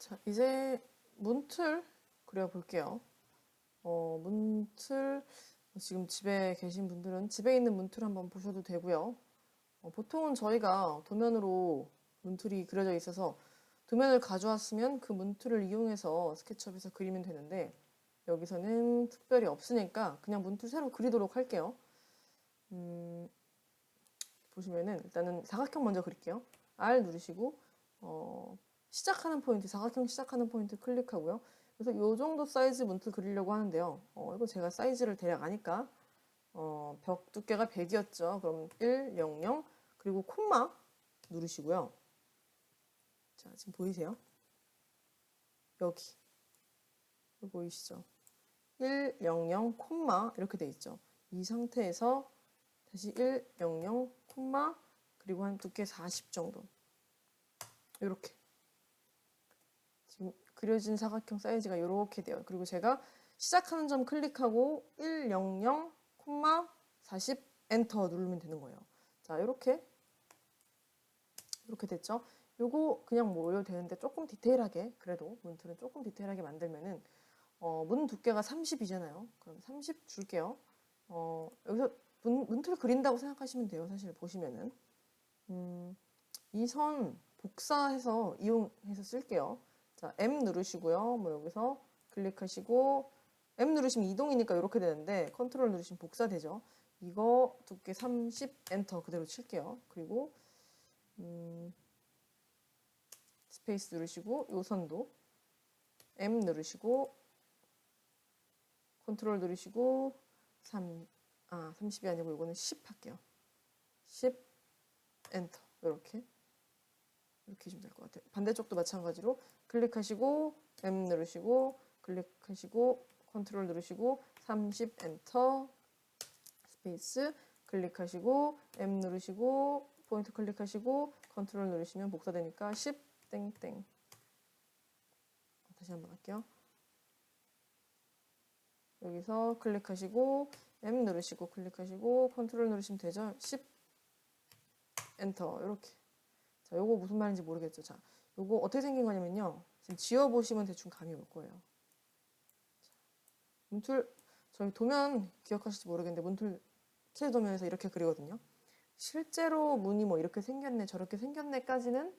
자, 이제 문틀 그려볼게요. 문틀, 지금 집에 계신 분들은 집에 있는 문틀 한번 보셔도 되고요. 보통은 저희가 도면으로 문틀이 그려져 있어서 도면을 가져왔으면 그 문틀을 이용해서 스케치업에서 그리면 되는데 여기서는 특별히 없으니까 그냥 문틀 새로 그리도록 할게요. 보시면은 일단은 사각형 먼저 그릴게요. R 누르시고 시작하는 포인트, 사각형 시작하는 포인트 클릭하고요. 그래서 이 정도 사이즈 문틀 그리려고 하는데요. 이거 제가 사이즈를 대략 아니까 벽 두께가 100이었죠. 그럼 1, 0, 0 그리고 콤마 누르시고요. 자, 지금 보이세요? 여기 보이시죠? 1, 0, 0 콤마 이렇게 돼 있죠. 이 상태에서 다시 1, 0, 0 콤마 그리고 한 두께 40 정도 이렇게 지금 그려진 사각형 사이즈가 이렇게 돼요. 그리고 제가 시작하는 점 클릭하고 1, 0, 0, 40 엔터 누르면 되는 거예요. 자, 이렇게 됐죠? 요거 그냥 뭐 올려도 되는데 조금 디테일하게 그래도 문틀은 조금 디테일하게 만들면은 문 두께가 30이잖아요. 그럼 30 줄게요. 여기서 문틀 그린다고 생각하시면 돼요. 사실 보시면은 이 선 복사해서 이용해서 쓸게요. 자, M 누르시고요. 뭐 여기서 클릭하시고 M 누르시면 이동이니까 이렇게 되는데 컨트롤 누르시면 복사되죠. 이거 두께 30 엔터 그대로 칠게요. 그리고 스페이스 누르시고 요 선도 M 누르시고 컨트롤 누르시고 30이 아니고 이거는 10 할게요. 10 엔터 이렇게 해주면 될 것 같아요. 반대쪽도 마찬가지로 클릭하시고 M 누르시고 클릭하시고 컨트롤 누르시고 30 엔터 스페이스 클릭하시고 M 누르시고 포인트 클릭하시고 컨트롤 누르시면 복사되니까 10 땡땡. 다시 한번 할게요. 여기서 클릭하시고 M 누르시고 클릭하시고 컨트롤 누르시면 되죠. 10 엔터 이렇게. 자, 요거 무슨 말인지 모르겠죠. 자, 요거 어떻게 생긴 거냐면요. 지금 지워보시면 대충 감이 올 거예요. 자, 문틀, 저희 도면 기억하실지 모르겠는데 문틀 캐 도면에서 이렇게 그리거든요. 실제로 문이 뭐 이렇게 생겼네 저렇게 생겼네까지는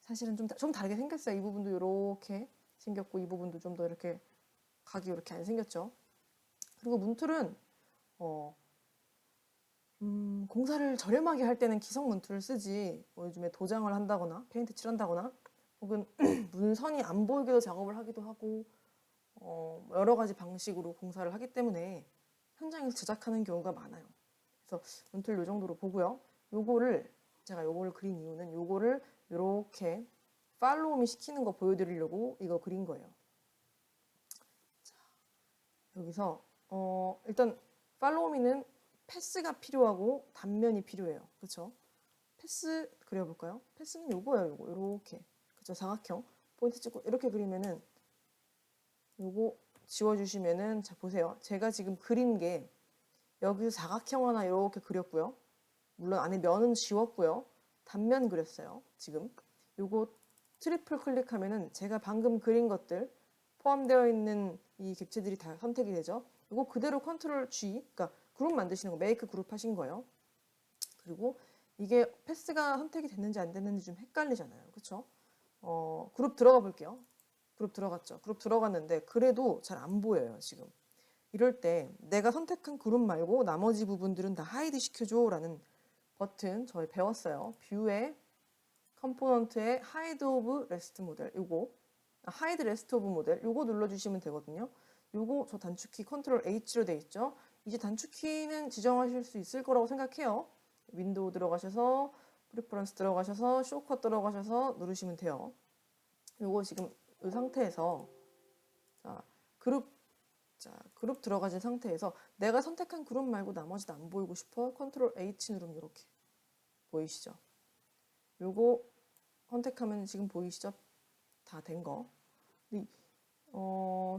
사실은 좀 다르게 생겼어요. 이 부분도 이렇게 생겼고 이 부분도 좀 더 이렇게 각이 이렇게 안 생겼죠. 그리고 문틀은 공사를 저렴하게 할 때는 기성 문틀을 쓰지 뭐 요즘에 도장을 한다거나 페인트 칠한다거나 혹은 문선이 안 보이게도 작업을 하기도 하고 여러 가지 방식으로 공사를 하기 때문에 현장에서 제작하는 경우가 많아요. 그래서 문틀 요 정도로 보고요. 제가 요거를 그린 이유는 요거를 이렇게 팔로우미 시키는 거 보여드리려고 이거 그린 거예요. 자, 여기서 일단 팔로우미는 패스가 필요하고 단면이 필요해요. 그렇죠? 패스 그려볼까요? 패스는 요거예요. 요거 이렇게 그렇죠? 사각형 포인트 찍고 이렇게 그리면은 요거 지워주시면은 자 보세요. 제가 지금 그린 게 여기서 사각형 하나 이렇게 그렸고요. 물론 안에 면은 지웠고요. 단면 그렸어요. 지금 요거 트리플 클릭하면은 제가 방금 그린 것들 포함되어 있는 이 객체들이 다 선택이 되죠. 이거 그대로 컨트롤 G, 그러니까 그룹 만드시는 거, 메이크 그룹 하신 거예요. 그리고 이게 패스가 선택이 됐는지 안 됐는지 좀 헷갈리잖아요. 그렇죠? 그룹 들어가 볼게요. 그룹 들어갔죠. 그룹 들어갔는데 그래도 잘 안 보여요, 지금. 이럴 때 내가 선택한 그룹 말고 나머지 부분들은 다 하이드 시켜줘 라는 버튼 저희 배웠어요. 뷰에 컴포넌트에 하이드 오브 레스트 모델 요거 하이드 레스트 오브 모델 요거 눌러주시면 되거든요. 요거 저 단축키 컨트롤 H로 돼 있죠. 이제 단축키는 지정하실 수 있을 거라고 생각해요. 윈도우 들어가셔서 프리퍼런스 들어가셔서 쇼컷 들어가셔서 누르시면 돼요. 요거 지금 이 상태에서 그룹 들어가진 상태에서 내가 선택한 그룹 말고 나머지도 안 보이고 싶어 컨트롤 H 누르면 이렇게 보이시죠? 요거 선택하면 지금 보이시죠? 다 된 거.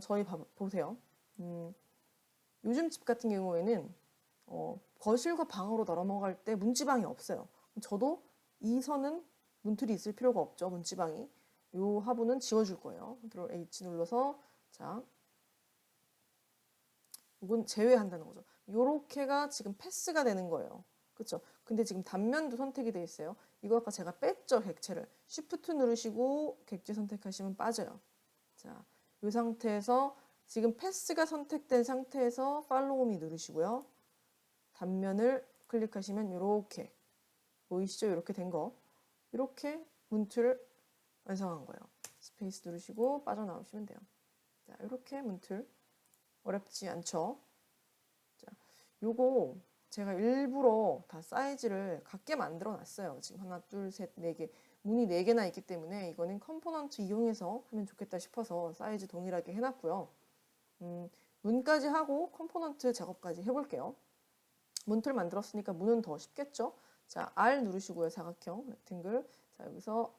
저희 보세요. 요즘 집 같은 경우에는 거실과 방으로 넘어갈 때 문지방이 없어요. 저도 이 선은 문틀이 있을 필요가 없죠. 문지방이. 요 하부는 지워줄 거예요. 컨트롤 H 눌러서 자, 이건 제외한다는 거죠. 요렇게가 지금 패스가 되는 거예요. 그렇죠? 근데 지금 단면도 선택이 돼 있어요. 이거 아까 제가 뺐죠, 객체를. Shift 누르시고 객체 선택하시면 빠져요. 자, 이 상태에서 지금 패스가 선택된 상태에서 팔로우 미 누르시고요. 단면을 클릭하시면 이렇게 보이시죠? 이렇게 된 거. 이렇게 문틀을 완성한 거예요. 스페이스 누르시고 빠져나오시면 돼요. 자, 이렇게 문틀 어렵지 않죠? 자, 요거 제가 일부러 다 사이즈를 같게 만들어 놨어요. 지금 하나, 둘, 셋, 네 개. 문이 4개나 있기 때문에 이거는 컴포넌트 이용해서 하면 좋겠다 싶어서 사이즈 동일하게 해놨고요. 문까지 하고 컴포넌트 작업까지 해볼게요. 문틀 만들었으니까 문은 더 쉽겠죠? 자, R 누르시고요. 사각형, 렉탱글. 자, 여기서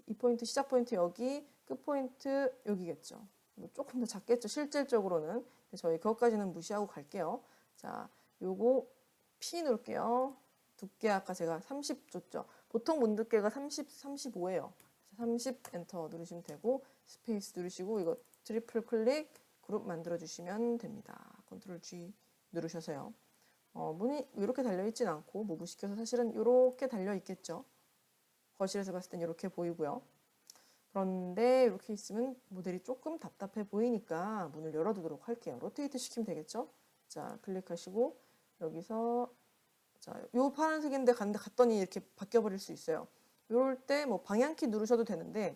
이 포인트, 시작 포인트 여기, 끝 포인트 여기겠죠. 뭐 조금 더 작겠죠, 실질적으로는. 저희 그것까지는 무시하고 갈게요. 자, 요거 P 누를게요. 두께 아까 제가 30 줬죠. 보통 문 두께가 30, 35예요. 30 엔터 누르시면 되고 스페이스 누르시고 이거 트리플 클릭 그룹 만들어 주시면 됩니다. 컨트롤 G 누르셔서요. 문이 이렇게 달려있진 않고 무브시켜서 사실은 이렇게 달려있겠죠. 거실에서 봤을 땐 이렇게 보이고요. 그런데 이렇게 있으면 모델이 조금 답답해 보이니까 문을 열어두도록 할게요. 로테이트 시키면 되겠죠? 자, 클릭하시고 여기서 자, 요 파란색인데 갔더니 이렇게 바뀌어버릴 수 있어요. 이럴 때 뭐 방향키 누르셔도 되는데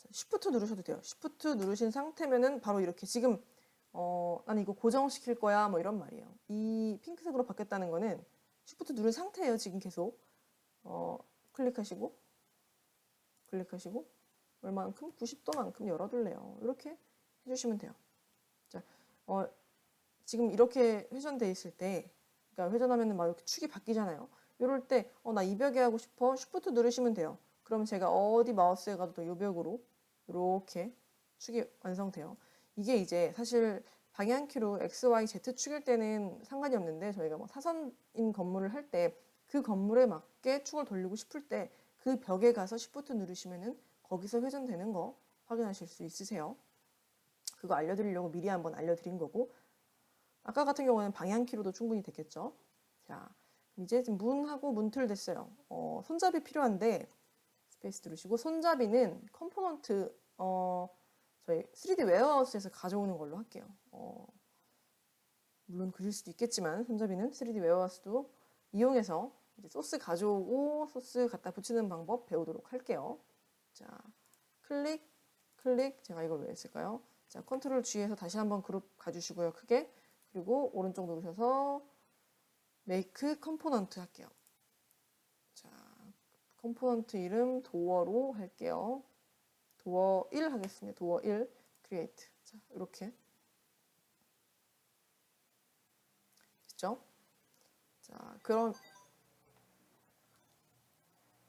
Shift 누르셔도 돼요. Shift 누르신 상태면은 바로 이렇게 지금 나는 이거 고정시킬 거야 뭐 이런 말이에요. 이 핑크색으로 바뀌었다는 거는 Shift 누른 상태예요. 지금 계속 클릭하시고 얼마만큼? 90도만큼 열어둘래요. 이렇게 해주시면 돼요. 자, 지금 이렇게 회전돼 있을 때, 그러니까 회전하면은 막 이렇게 축이 바뀌잖아요. 이럴 때, 나 이 벽에 하고 싶어. Shift 누르시면 돼요. 그럼 제가 어디 마우스에 가도 이 벽으로 이렇게 축이 완성돼요. 이게 이제 사실 방향키로 X, Y, Z 축일 때는 상관이 없는데 저희가 뭐 사선인 건물을 할 때 그 건물에 맞게 축을 돌리고 싶을 때 그 벽에 가서 Shift 누르시면은 거기서 회전되는 거 확인하실 수 있으세요. 그거 알려드리려고 미리 한번 알려드린 거고 아까 같은 경우는 방향키로도 충분히 됐겠죠. 자, 이제 지금 문하고 문틀 됐어요. 손잡이 필요한데 스페이스 누르시고 손잡이는 컴포넌트 저희 3D 웨어하우스에서 가져오는 걸로 할게요. 물론 그릴 수도 있겠지만 손잡이는 3D 웨어하우스도 이용해서 이제 소스 가져오고 소스 갖다 붙이는 방법 배우도록 할게요. 자, 클릭, 제가 이걸 왜 했을까요? 자, 컨트롤 G에서 다시 한번 그룹 가주시고요. 크게. 그리고 오른쪽 누르셔서 메이크 컴포넌트 할게요. 자, 컴포넌트 이름 도어로 할게요. 도어 1 하겠습니다. 도어 1 크리에이트. 자, 이렇게 됐죠? 자,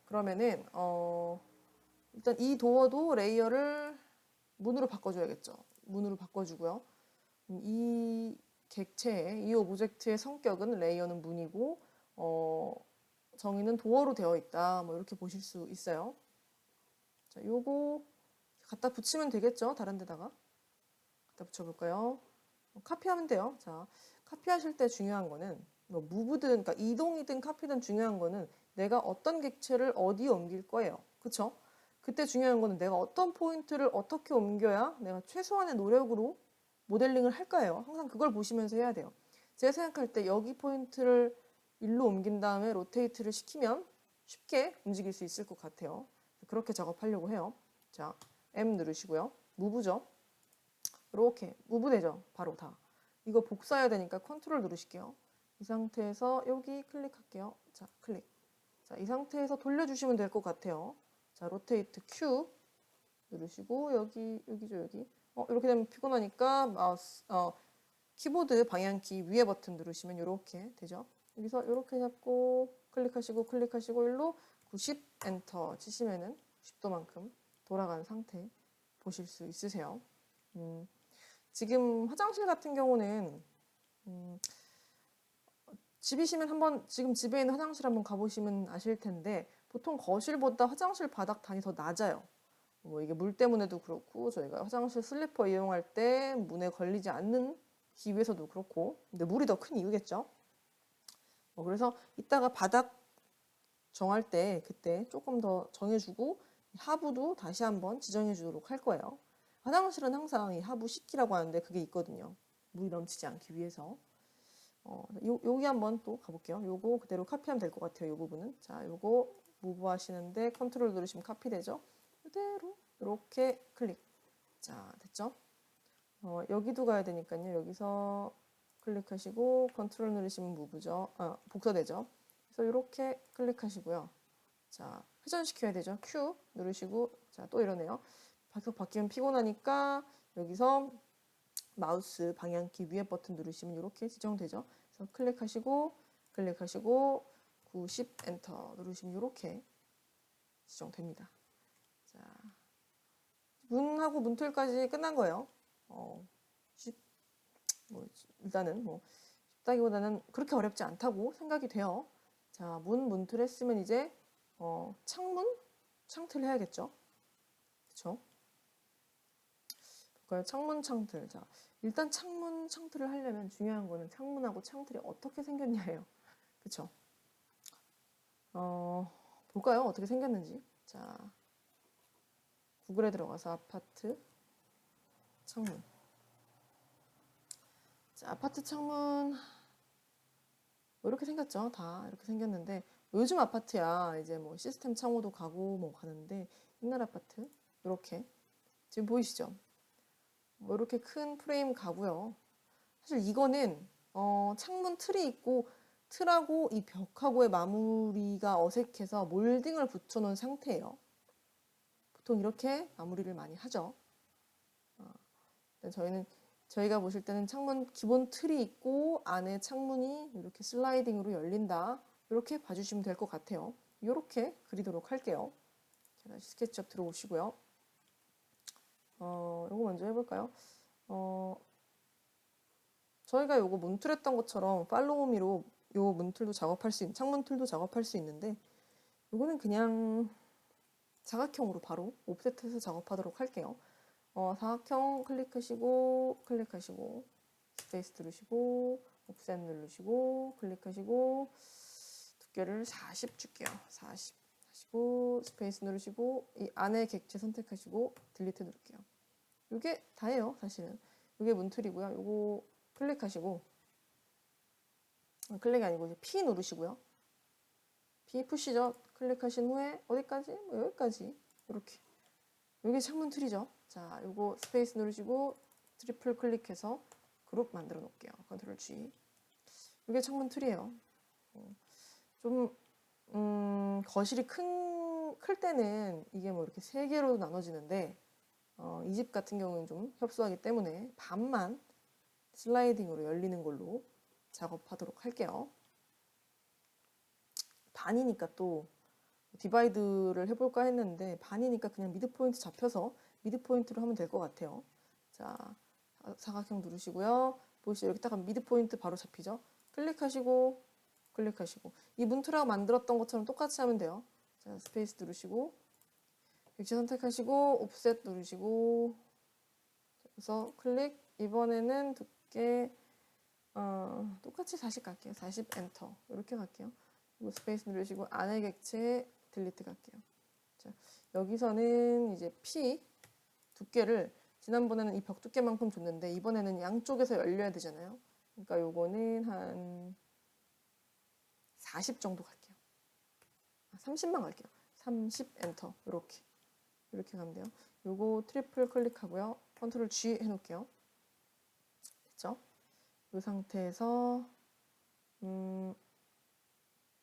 그러면은 일단 이 도어도 레이어를 문으로 바꿔줘야겠죠. 문으로 바꿔주고요. 이 객체의 이 오브젝트의 성격은 레이어는 문이고 정의는 도어로 되어 있다. 뭐 이렇게 보실 수 있어요. 자, 요거 갖다 붙이면 되겠죠. 다른 데다가 갖다 붙여볼까요? 카피하면 돼요. 자, 카피하실 때 중요한 거는 뭐 무브든 그러니까 이동이든 카피든 중요한 거는 내가 어떤 객체를 어디에 옮길 거예요. 그쵸? 그때 중요한 거는 내가 어떤 포인트를 어떻게 옮겨야 내가 최소한의 노력으로 모델링을 할까요? 항상 그걸 보시면서 해야 돼요. 제가 생각할 때 여기 포인트를 일로 옮긴 다음에 로테이트를 시키면 쉽게 움직일 수 있을 것 같아요. 그렇게 작업하려고 해요. 자, M 누르시고요. 무브죠? 이렇게 무브 되죠? 바로 다. 이거 복사해야 되니까 컨트롤 누르실게요. 이 상태에서 여기 클릭할게요. 자, 클릭. 자, 이 상태에서 돌려주시면 될 것 같아요. 자, 로테이트 Q 누르시고 여기죠, 여기. 이렇게 되면 피곤하니까 마우스 키보드 방향키 위에 버튼 누르시면 이렇게 되죠. 여기서 이렇게 잡고 클릭하시고 일로 90 엔터 치시면은 90도만큼 돌아간 상태 보실 수 있으세요. 지금 화장실 같은 경우는 집이시면 한번 지금 집에 있는 화장실 한번 가보시면 아실 텐데 보통 거실보다 화장실 바닥 단이 더 낮아요. 뭐 이게 물 때문에도 그렇고 저희가 화장실 슬리퍼 이용할 때 문에 걸리지 않는 기 위해서도 그렇고 근데 물이 더 큰 이유겠죠. 그래서 이따가 바닥 정할 때 그때 조금 더 정해주고 하부도 다시 한번 지정해 주도록 할 거예요. 화장실은 항상 이 하부 식기라고 하는데 그게 있거든요. 물이 넘치지 않기 위해서. 여기 한번 또 가볼게요. 요거 그대로 카피하면 될 것 같아요. 요 부분은. 자, 요거 무브 하시는데 컨트롤 누르시면 카피 되죠. 그대로 이렇게 클릭. 자, 됐죠? 여기도 가야 되니까요. 여기서 클릭하시고 컨트롤 누르시면 무브죠. 복사되죠. 그래서 이렇게 클릭하시고요. 자, 회전시켜야 되죠. Q 누르시고 자, 또 이러네요. 계속 바뀌면 피곤하니까 여기서 마우스 방향키 위에 버튼 누르시면 이렇게 지정되죠. 그래서 클릭하시고 90 엔터 누르시면 이렇게 지정됩니다. 자, 문하고 문틀까지 끝난 거예요. 일단은 쉽다기보다는 그렇게 어렵지 않다고 생각이 돼요. 자, 문틀 했으면 이제 창틀 해야겠죠. 그쵸? 볼까요? 창틀. 자, 일단 창틀을 하려면 중요한 거는 창문하고 창틀이 어떻게 생겼냐예요. 그쵸? 볼까요? 어떻게 생겼는지. 자, 구글에 들어가서 아파트 창문. 자, 아파트 창문 이렇게 생겼죠. 다 이렇게 생겼는데 요즘 아파트야 이제 뭐 시스템 창호도 가고 뭐 가는데 옛날 아파트 이렇게 지금 보이시죠? 뭐 이렇게 큰 프레임 가고요. 사실 이거는 창문 틀이 있고 틀하고 이 벽하고의 마무리가 어색해서 몰딩을 붙여놓은 상태예요. 보통 이렇게 마무리를 많이 하죠. 저희가 보실 때는 창문 기본 틀이 있고 안에 창문이 이렇게 슬라이딩으로 열린다. 이렇게 봐주시면 될 것 같아요. 이렇게 그리도록 할게요. 자, 다시 스케치업 들어오시고요. 요거 먼저 해볼까요? 저희가 요거 문틀 했던 것처럼 팔로우미로 요 문틀도 창문 틀도 작업할 수 있는데 요거는 그냥 사각형으로 바로 옵셋해서 작업하도록 할게요. 사각형 클릭하시고 스페이스 누르시고 옵셋 누르시고 클릭하시고 두께를 40 줄게요. 40 하시고 스페이스 누르시고 이 안에 객체 선택하시고 딜리트 누를게요. 이게 다예요. 사실은 이게 문틀이고요. 요거 클릭하시고 클릭이 아니고 이제 P 누르시고요. P 푸시죠. 클릭하신 후에 어디까지? 여기까지 이렇게 이게 창문 틀이죠. 자, 요거 스페이스 누르시고 트리플 클릭해서 그룹 만들어 놓을게요. 컨트롤 G. 이게 창문 틀이에요. 좀 거실이 클 때는 이게 뭐 이렇게 세 개로 나눠지는데 이 집 같은 경우는 좀 협소하기 때문에 반만 슬라이딩으로 열리는 걸로 작업하도록 할게요. 반이니까 또 디바이드를 해볼까 했는데 반이니까 그냥 미드포인트 잡혀서 미드포인트로 하면 될 것 같아요. 자, 사각형 누르시고요. 보시죠. 이렇게 딱 미드포인트 바로 잡히죠. 클릭하시고 이 문틀하고 만들었던 것처럼 똑같이 하면 돼요. 자, 스페이스 누르시고 객체 선택하시고 옵셋 누르시고 그래서 클릭 이번에는 두께 똑같이 40 갈게요. 40 엔터 이렇게 갈게요. 그리고 스페이스 누르시고 안에 객체 딜리트 갈게요. 자, 여기서는 이제 P 두께를 지난번에는 이 벽 두께만큼 줬는데 이번에는 양쪽에서 열려야 되잖아요. 그러니까 요거는 한 40 정도 갈게요. 30만 갈게요. 30 엔터 이렇게 가면 돼요. 요거 트리플 클릭하고요. 컨트롤 G 해놓을게요. 됐죠? 이 상태에서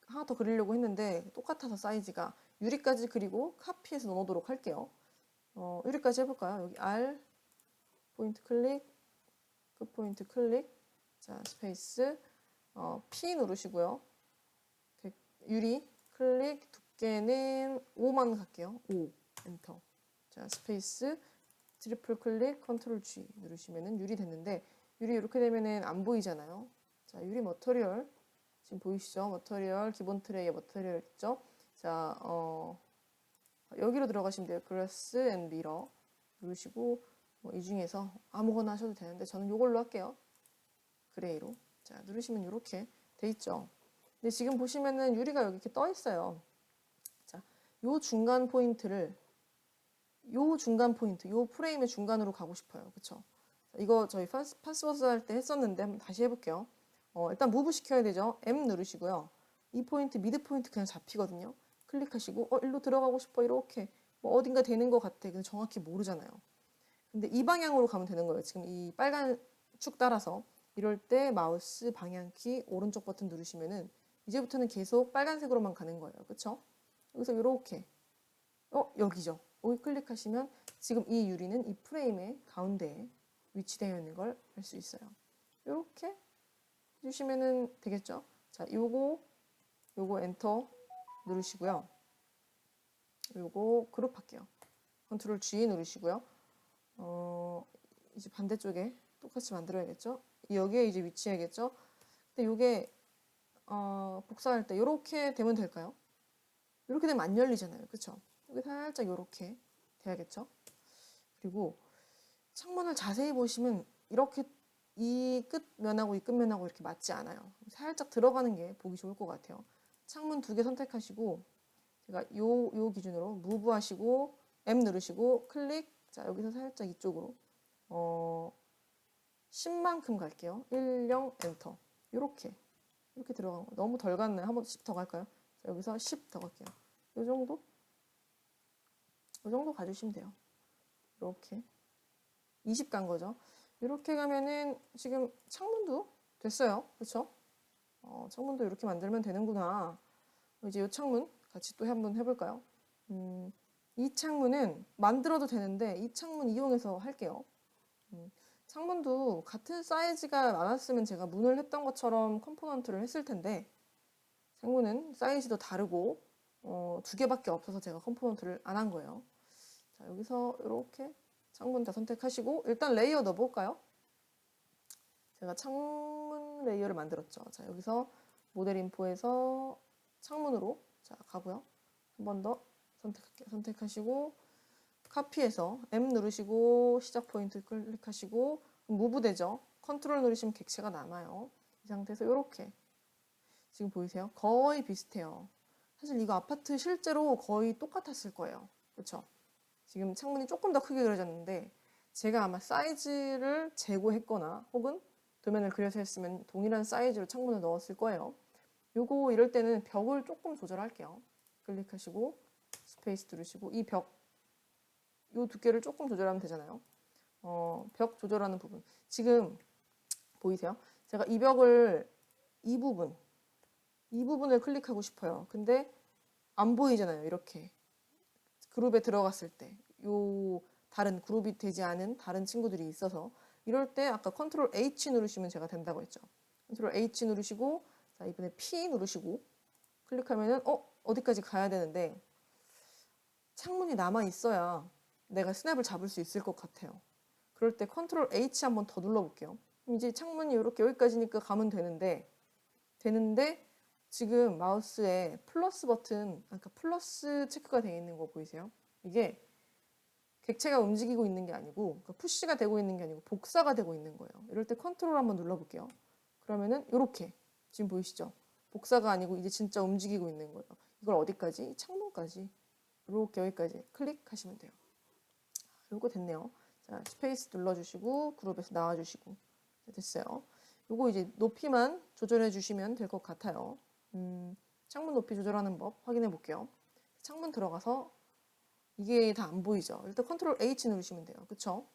하나 더 그리려고 했는데 똑같아서 사이즈가 유리까지 그리고 카피해서 넣어놓도록 할게요. 유리까지 해볼까요? 여기 R 포인트 클릭, 끝 포인트 클릭, 자 스페이스, P 누르시고요. 유리 클릭, 두께는 5만 갈게요. 5 엔터. 자 스페이스, 트리플 클릭, 컨트롤 G 누르시면은 유리 됐는데 유리 이렇게 되면은 안 보이잖아요. 자 유리 머터리얼 지금 보이시죠? 머터리얼, 기본 트레이에 머터리얼 있죠? 자, 여기로 들어가시면 돼요. 글래스 앤 미러 누르시고 이 중에서 아무거나 하셔도 되는데 저는 이걸로 할게요. 그레이로. 자, 누르시면 이렇게 돼 있죠. 근데 지금 보시면은 유리가 여기 이렇게 떠 있어요. 자, 요 중간 포인트, 요 프레임의 중간으로 가고 싶어요. 그쵸? 이거 저희 파스워드 할 때 했었는데 한번 다시 해볼게요. 일단 무브 시켜야 되죠. M 누르시고요. 이 포인트, 미드 포인트 그냥 잡히거든요. 클릭하시고, 일로 들어가고 싶어. 이렇게. 뭐 어딘가 되는 것 같아. 근데 정확히 모르잖아요. 근데 이 방향으로 가면 되는 거예요. 지금 이 빨간 축 따라서. 이럴 때 마우스 방향키 오른쪽 버튼 누르시면은 이제부터는 계속 빨간색으로만 가는 거예요. 그쵸? 여기서 이렇게. 여기죠. 여기 클릭하시면 지금 이 유리는 이 프레임의 가운데에 위치되어 있는 걸 알 수 있어요. 이렇게 해주시면 되겠죠. 자, 요거 엔터 누르시고요. 요거 그룹 할게요. 컨트롤 G 누르시고요. 이제 반대쪽에 똑같이 만들어야겠죠. 여기에 이제 위치해야겠죠. 근데 요게 복사할 때 이렇게 되면 될까요? 이렇게 되면 안 열리잖아요. 그쵸? 여기 살짝 이렇게 돼야겠죠. 그리고 창문을 자세히 보시면 이렇게 이 끝면하고 이 끝면하고 이렇게 맞지 않아요. 살짝 들어가는 게 보기 좋을 것 같아요. 창문 2개 선택하시고 제가 요 기준으로 무브 하시고 M 누르시고 클릭. 자, 여기서 살짝 이쪽으로 10만큼 갈게요. 10 엔터. 이렇게 들어간 거. 너무 덜 갔나요? 한번 10 더 갈까요? 자, 여기서 10 더 갈게요. 요 정도? 요 정도 가주시면 돼요. 이렇게 20 간 거죠. 이렇게 가면은 지금 창문도 됐어요. 그렇죠? 창문도 이렇게 만들면 되는구나. 이제 이 창문 같이 또 한번 해볼까요? 이 창문은 만들어도 되는데 이 창문 이용해서 할게요. 창문도 같은 사이즈가 많았으면 제가 문을 했던 것처럼 컴포넌트를 했을 텐데 창문은 사이즈도 다르고 2개밖에 없어서 제가 컴포넌트를 안 한 거예요. 자, 여기서 이렇게 창문 다 선택하시고 일단 레이어 넣어볼까요? 제가 창문 레이어를 만들었죠. 자, 여기서 모델 인포에서 창문으로 자 가고요. 한 번 더 선택할게요. 선택하시고 카피해서 M 누르시고 시작 포인트 클릭하시고 무브 되죠. 컨트롤 누르시면 객체가 남아요. 이 상태에서 이렇게 지금 보이세요? 거의 비슷해요. 사실 이거 아파트 실제로 거의 똑같았을 거예요. 그렇죠? 지금 창문이 조금 더 크게 그려졌는데 제가 아마 사이즈를 재고했거나 혹은 도면을 그려서 했으면 동일한 사이즈로 창문을 넣었을 거예요. 요거 이럴 때는 벽을 조금 조절할게요. 클릭하시고 스페이스 누르시고 이 벽, 요 두께를 조금 조절하면 되잖아요. 벽 조절하는 부분. 지금 보이세요? 제가 이 벽을 이 부분을 클릭하고 싶어요. 근데 안 보이잖아요. 이렇게 그룹에 들어갔을 때 요 다른 그룹이 되지 않은 다른 친구들이 있어서 이럴 때 아까 컨트롤 H 누르시면 제가 된다고 했죠. 컨트롤 H 누르시고 자, 이번에 P 누르시고 클릭하면은 어디까지 가야 되는데 창문이 남아 있어야 내가 스냅을 잡을 수 있을 것 같아요. 그럴 때 컨트롤 H 한번 더 눌러볼게요. 이제 창문이 이렇게 여기까지니까 가면 되는데 지금 마우스에 플러스 버튼, 아까 플러스 체크가 되어 있는 거 보이세요? 이게 객체가 움직이고 있는 게 아니고 그러니까 푸시가 되고 있는 게 아니고 복사가 되고 있는 거예요. 이럴 때 컨트롤 한번 눌러볼게요. 그러면은 이렇게 지금 보이시죠? 복사가 아니고 이제 진짜 움직이고 있는 거예요. 이걸 어디까지? 창문까지. 이렇게 여기까지 클릭하시면 돼요. 요거 됐네요. 자, 스페이스 눌러주시고 그룹에서 나와주시고 됐어요. 요거 이제 높이만 조절해 주시면 될 것 같아요. 창문 높이 조절하는 법 확인해 볼게요. 창문 들어가서 이게 다 안 보이죠? 일단 컨트롤 H 누르시면 돼요. 그쵸?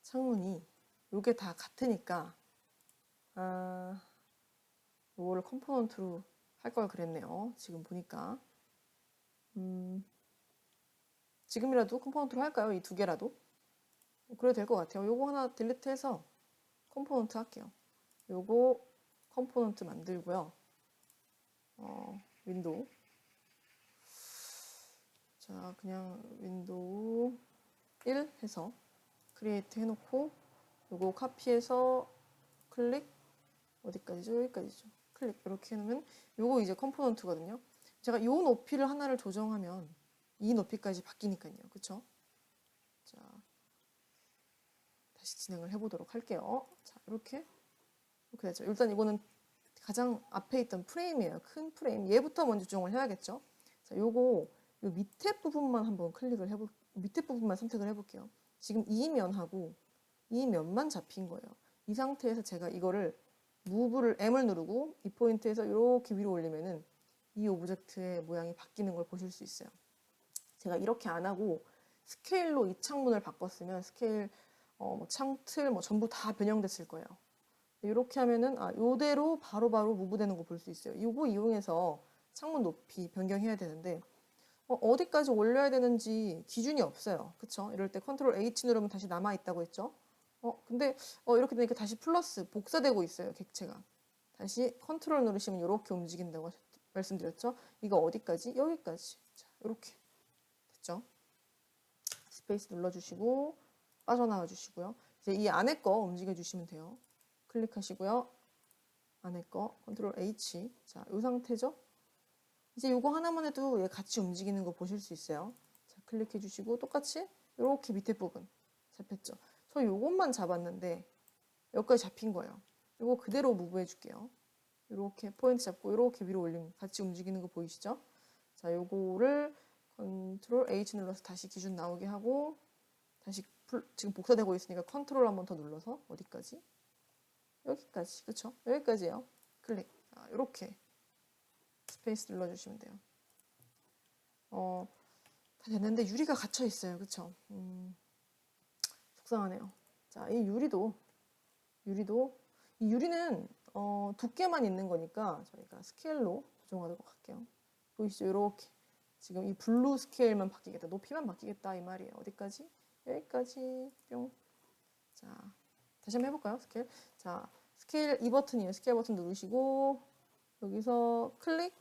창문이 요게 다 같으니까 요거를 컴포넌트로 할 걸 그랬네요. 지금 보니까 지금이라도 컴포넌트로 할까요? 이 2개라도? 그래도 될 것 같아요. 요거 하나 딜리트해서 컴포넌트 할게요. 요거 컴포넌트 만들고요. 윈도우. 자, 그냥 윈도우 1 해서 크리에이트 해놓고 요거 카피해서 클릭 어디까지죠? 여기까지죠. 클릭 이렇게 해놓으면 요거 이제 컴포넌트거든요. 제가 요 높이를 하나를 조정하면 이 높이까지 바뀌니까요. 그쵸? 자, 다시 진행을 해보도록 할게요. 자, 이렇게 됐죠. 일단 이거는 가장 앞에 있던 프레임이에요. 큰 프레임. 얘부터 먼저 조정을 해야겠죠. 자, 요거 요 밑에 부분만 한번 밑에 부분만 선택을 해볼게요. 지금 이 면하고 이 면만 잡힌 거예요. 이 상태에서 제가 이거를 무브를 M을 누르고 이 포인트에서 이렇게 위로 올리면은 이 오브젝트의 모양이 바뀌는 걸 보실 수 있어요. 제가 이렇게 안 하고 스케일로 이 창문을 바꿨으면 스케일, 뭐 창틀 뭐 전부 다 변형됐을 거예요. 이렇게 하면은 요대로 바로바로 무브되는 거 볼 수 있어요. 이거 이용해서 창문 높이 변경해야 되는데 어디까지 올려야 되는지 기준이 없어요. 그쵸? 이럴 때 컨트롤 H 누르면 다시 남아 있다고 했죠? 근데 이렇게 되니까 다시 플러스 복사되고 있어요. 객체가. 다시 컨트롤 누르시면 이렇게 움직인다고 말씀드렸죠? 이거 어디까지? 여기까지. 자, 이렇게 됐죠? 스페이스 눌러주시고 빠져나와 주시고요. 이제 이 안에 거 움직여 주시면 돼요. 클릭하시고요. 안에 거 컨트롤 H. 자, 이 상태죠? 이제 이거 하나만 해도 얘 같이 움직이는 거 보실 수 있어요. 자, 클릭해 주시고 똑같이 이렇게 밑에 부분 잡혔죠. 저 요것만 잡았는데 여기까지 잡힌 거예요. 이거 그대로 무브 해줄게요. 이렇게 포인트 잡고 이렇게 위로 올리면 같이 움직이는 거 보이시죠? 자, 요거를 컨트롤 H 눌러서 다시 기준 나오게 하고 다시 지금 복사되고 있으니까 컨트롤 한 번 더 눌러서 어디까지? 여기까지. 그쵸? 여기까지요. 클릭. 자, 이렇게 스페이스 눌러주시면 돼요. 다 됐는데 유리가 갇혀 있어요. 그쵸? 속상하네요. 자, 이 유리도 이 유리는 두께만 있는 거니까 저희가 스케일로 조정하도록 할게요. 보이시죠? 이렇게 지금 이 블루 스케일만 바뀌겠다. 높이만 바뀌겠다 이 말이에요. 어디까지? 여기까지 뿅. 자, 다시 한번 해볼까요? 스케일. 자, 스케일 이 버튼이에요. 스케일 버튼 누르시고 여기서 클릭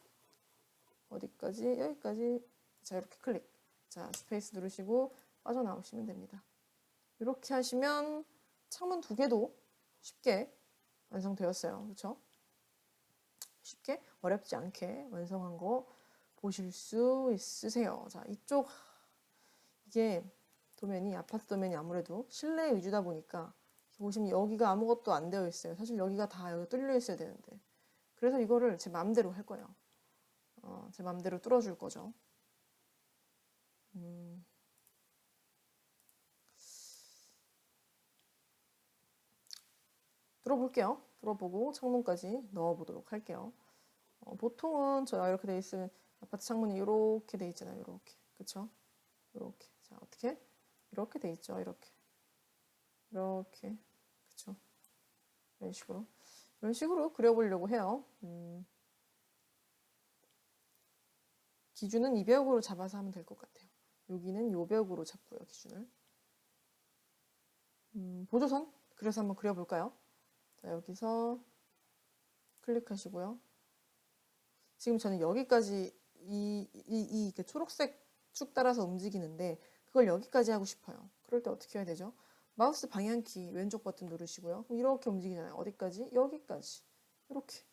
어디까지? 여기까지. 자, 이렇게 클릭. 자, 스페이스 누르시고 빠져나오시면 됩니다. 이렇게 하시면 창문 두 개도 쉽게 완성되었어요. 그렇죠? 쉽게 어렵지 않게 완성한 거 보실 수 있으세요. 자, 이쪽 이게 도면이 아파트 도면이 아무래도 실내 위주다 보니까 보시면 여기가 아무것도 안 되어 있어요. 사실 여기가 다 여기 뚫려 있어야 되는데 그래서 이거를 제 마음대로 할 거예요. 제 마음대로 뚫어줄 거죠. 뚫어볼게요. 뚫어보고 창문까지 넣어보도록 할게요. 보통은 저희가 이렇게 돼 있으면 아파트 창문이 이렇게 돼 있잖아요. 이렇게. 그쵸? 이렇게. 자, 어떻게? 이렇게 돼 있죠. 이렇게. 이렇게. 그쵸? 이런 식으로. 이런 식으로 그려보려고 해요. 기준은 이 벽으로 잡아서 하면 될 것 같아요. 여기는 요 벽으로 잡고요. 기준을. 보조선. 그래서 한번 그려볼까요? 자, 여기서 클릭하시고요. 지금 저는 여기까지 이 초록색 축 따라서 움직이는데 그걸 여기까지 하고 싶어요. 그럴 때 어떻게 해야 되죠? 마우스 방향키 왼쪽 버튼 누르시고요. 이렇게 움직이잖아요. 어디까지? 여기까지. 이렇게.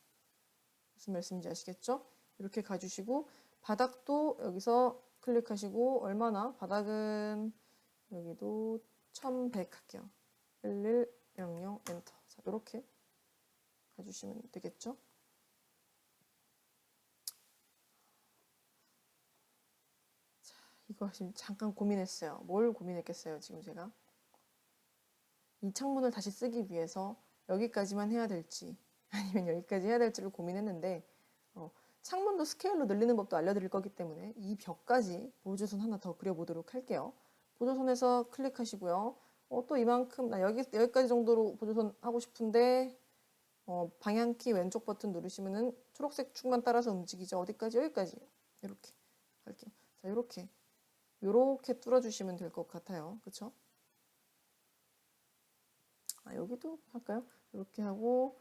무슨 말씀인지 아시겠죠? 이렇게 가주시고 바닥도 여기서 클릭하시고 얼마나? 바닥은 여기도 1100 할게요. 1100 엔터. 자, 이렇게 가주시면 되겠죠? 이거 지금 잠깐 고민했어요. 뭘 고민했겠어요, 지금 제가? 이 창문을 다시 쓰기 위해서 여기까지만 해야 될지 아니면 여기까지 해야 될지를 고민했는데 창문도 스케일로 늘리는 법도 알려드릴 거기 때문에 이 벽까지 보조선 하나 더 그려보도록 할게요. 보조선에서 클릭하시고요. 또 이만큼 나 여기까지 정도로 보조선 하고 싶은데 방향키 왼쪽 버튼 누르시면은 초록색 축만 따라서 움직이죠. 어디까지? 여기까지. 이렇게 갈게요. 자, 요렇게 뚫어주시면 될 것 같아요. 그쵸? 여기도 할까요? 이렇게 하고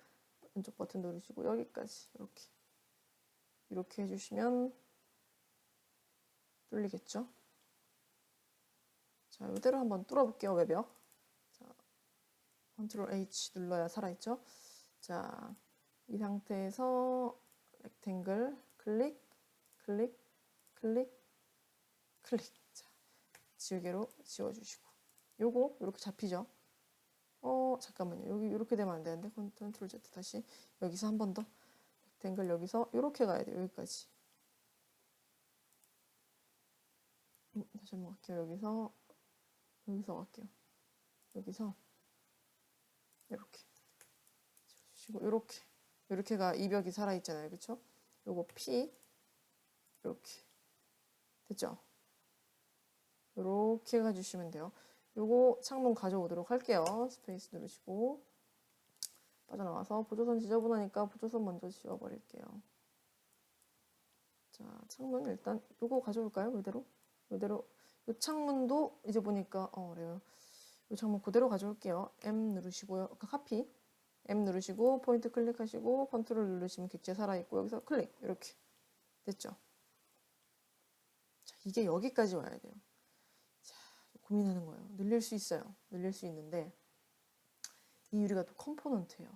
왼쪽 버튼 누르시고 여기까지 이렇게 해주시면 뚫리겠죠? 자, 이대로 한번 뚫어볼게요. 외벽. 자, 컨트롤 H 눌러야 살아있죠. 자, 이 상태에서 렉탱글 클릭, 클릭, 클릭, 클릭. 자, 지우개로 지워주시고. 요거 이렇게 잡히죠. 잠깐만요. 여기 이렇게 되면 안 되는데. 컨트롤 Z 다시 여기서 한 번 더. 렉탱글 여기서 이렇게 가야 돼요. 여기까지. 다시 한번 갈게요. 여기서 갈게요. 여기서 이렇게 지워주시고 이렇게가 이벽이 살아있잖아요. 그쵸? 요거 P 이렇게 됐죠? 이렇게 해주시면 돼요. 요거 창문 가져오도록 할게요. 스페이스 누르시고 빠져나와서 보조선 지저분하니까 보조선 먼저 지워버릴게요. 자, 창문 일단 요거 가져올까요? 그대로 요 창문도 이제 보니까 그래요. 요 창문 그대로 가져올게요. M 누르시고요. 카피 M 누르시고 포인트 클릭하시고 컨트롤 누르시면 객체 살아있고 여기서 클릭 이렇게 됐죠? 자, 이게 여기까지 와야 돼요. 자, 고민하는 거예요. 늘릴 수 있어요. 늘릴 수 있는데 이 유리가 또 컴포넌트예요.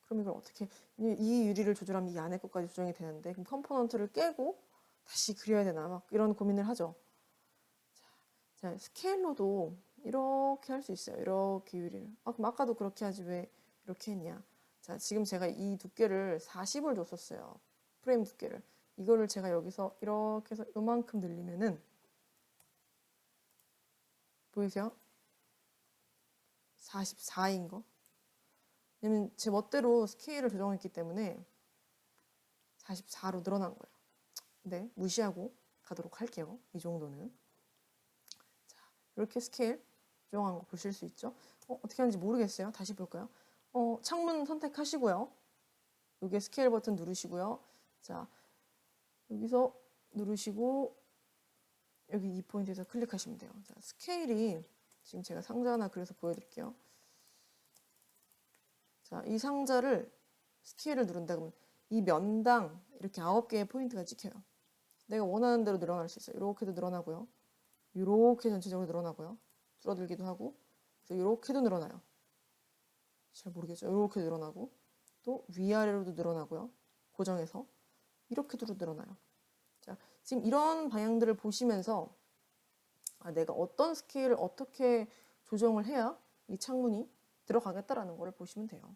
그럼 이걸 어떻게 이 유리를 조절하면 이 안에 것까지 조정이 되는데 그럼 컴포넌트를 깨고 다시 그려야 되나 막 이런 고민을 하죠. 자, 스케일로도 이렇게 할 수 있어요. 이렇게 유리를. 그럼 아까도 그렇게 하지 왜 이렇게 했냐. 자, 지금 제가 이 두께를 40을 줬었어요. 프레임 두께를. 이거를 제가 여기서 이렇게 해서 요만큼 늘리면은 보이세요? 44인 거. 왜냐면 제 멋대로 스케일을 조정했기 때문에 44로 늘어난 거예요. 네, 무시하고 가도록 할게요. 이 정도는. 자, 이렇게 스케일 조정한 거 보실 수 있죠? 어떻게 하는지 모르겠어요. 다시 볼까요? 창문 선택하시고요. 여기 스케일 버튼 누르시고요. 자, 여기서 누르시고 여기 이 포인트에서 클릭하시면 돼요. 자, 스케일이 지금 제가 상자 하나 그려서 보여드릴게요. 자, 이 상자를 스케일을 누른다 그러면 이 면당 이렇게 9개의 포인트가 찍혀요. 내가 원하는 대로 늘어날 수 있어요. 이렇게도 늘어나고요. 이렇게 전체적으로 늘어나고요. 줄어들기도 하고 그래서 이렇게도 늘어나요. 잘 모르겠죠. 이렇게 늘어나고 또 위아래로도 늘어나고요. 고정해서 이렇게도 늘어나요. 자, 지금 이런 방향들을 보시면서 내가 어떤 스케일을 어떻게 조정을 해야 이 창문이 들어가겠다라는 거를 보시면 돼요.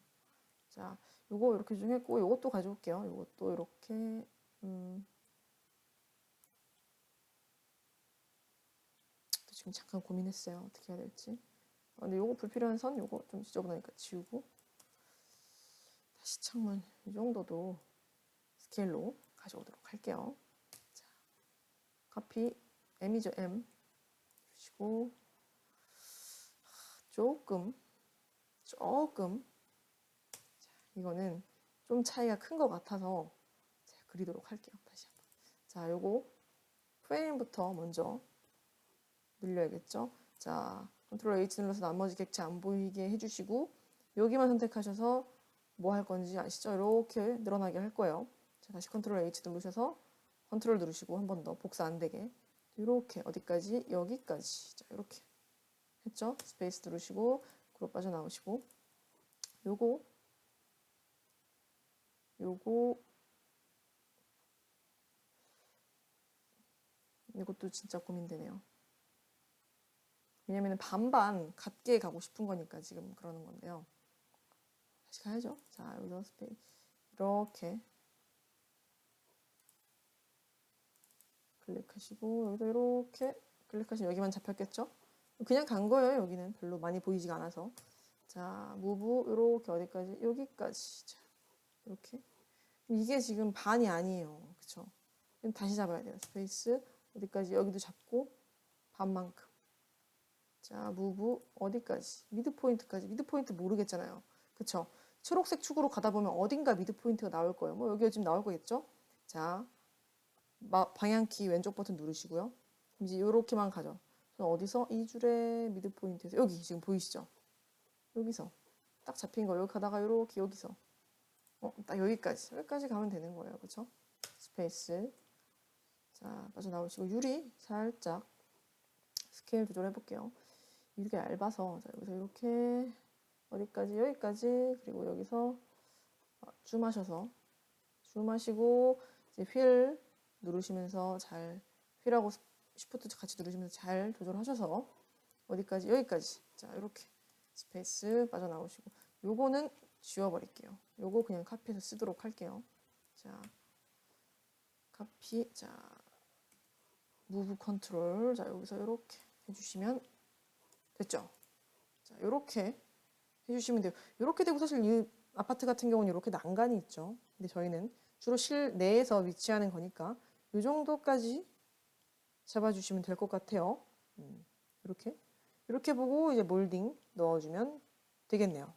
자, 요거 이렇게 조정했고 요것도 가져올게요. 요것도 이렇게 지금 잠깐 고민했어요. 어떻게 해야 될지. 근데 요거 불필요한 선 요거 좀 지저분하니까 지우고 다시 창문 이 정도도 스케일로 가져오도록 할게요. 자, 카피 M이죠. M 주시고 조금 자, 이거는 좀 차이가 큰 것 같아서 제가 그리도록 할게요. 다시 한번. 자, 요거 프레임부터 먼저 늘려야겠죠. 자, 컨트롤 H 눌러서 나머지 객체 안 보이게 해주시고 여기만 선택하셔서 뭐 할 건지 아시죠? 이렇게 늘어나게 할 거예요. 자, 다시 컨트롤 H 누르셔서 컨트롤 누르시고 한 번 더 복사 안 되게 이렇게 어디까지? 여기까지. 자, 이렇게 했죠? 스페이스 누르시고 그룹 빠져나오시고 요거 이것도 진짜 고민되네요. 왜냐면 반반 같게 가고 싶은 거니까 지금 그러는 건데요. 다시 가야죠. 자, 여기서 스페이스 이렇게 클릭하시고 여기서 이렇게 클릭하시면 여기만 잡혔겠죠? 그냥 간 거예요. 여기는 별로 많이 보이지가 않아서. 자, 무브 이렇게 어디까지? 여기까지. 자, 이렇게. 이게 지금 반이 아니에요. 그쵸? 다시 잡아야 돼요. 스페이스 어디까지? 여기도 잡고 반만큼. 자, 무브 어디까지? 미드 포인트까지. 미드 포인트 모르겠잖아요. 그쵸? 초록색 축으로 가다 보면 어딘가 미드 포인트가 나올 거예요. 뭐 여기가 지금 나올 거겠죠? 자, 방향키 왼쪽 버튼 누르시고요. 이제 이렇게만 가죠. 저는 어디서? 이 줄의 미드 포인트에서 여기 지금 보이시죠? 여기서 딱 잡힌 거 여기 가다가 이렇게 여기서 딱 여기까지 가면 되는 거예요. 그쵸? 스페이스. 자, 빠져나오시고 유리 살짝 스케일 조절해 볼게요. 유리가 얇아서 자, 여기서 이렇게 어디까지? 여기까지. 그리고 여기서 줌하셔서 줌하시고 이제 휠 누르시면서 잘 휠하고 시프트 같이 누르시면서 잘 조절하셔서 어디까지? 여기까지. 자, 이렇게 스페이스 빠져나오시고 요거는 지워버릴게요. 요거 그냥 카피해서 쓰도록 할게요. 자, 카피. 자, 무브 컨트롤. 자, 여기서 이렇게 해주시면 됐죠? 자, 이렇게 해주시면 돼요. 이렇게 되고 사실 이 아파트 같은 경우는 이렇게 난간이 있죠. 근데 저희는 주로 실내에서 위치하는 거니까 이 정도까지 잡아주시면 될 것 같아요. 이렇게 보고 이제 몰딩 넣어주면 되겠네요.